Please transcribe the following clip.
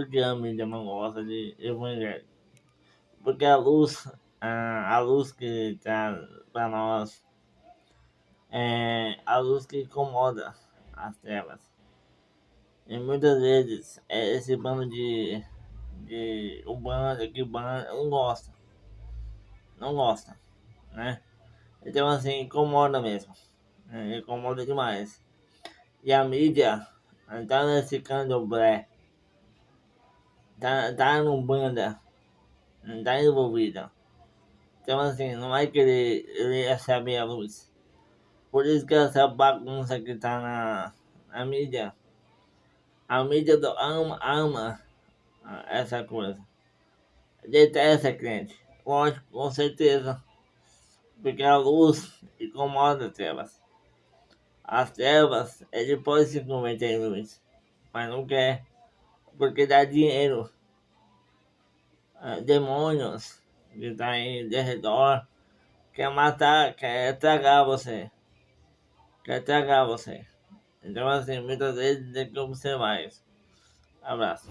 que a mídia não gosta de evangelho? Porque a luz que está para nós é a luz que incomoda as trevas. E muitas vezes esse bando de Umbanda, que banda, não gosta, né? Então assim, incomoda mesmo, né? Incomoda demais. E a mídia tá nesse candomblé, tá no banda, não tá envolvida. Então assim, não vai querer ele receber a luz. Por isso que essa bagunça que tá na mídia, a mídia ama essa coisa. Detesta crente. Lógico, com certeza. Porque a luz incomoda as trevas. As trevas, ele pode se converter em luz, mas não quer, porque dá dinheiro. Demônios que estão aí de redor quer matar, quer tragar você. Então assim, muitas vezes tem que observar isso. Abraço.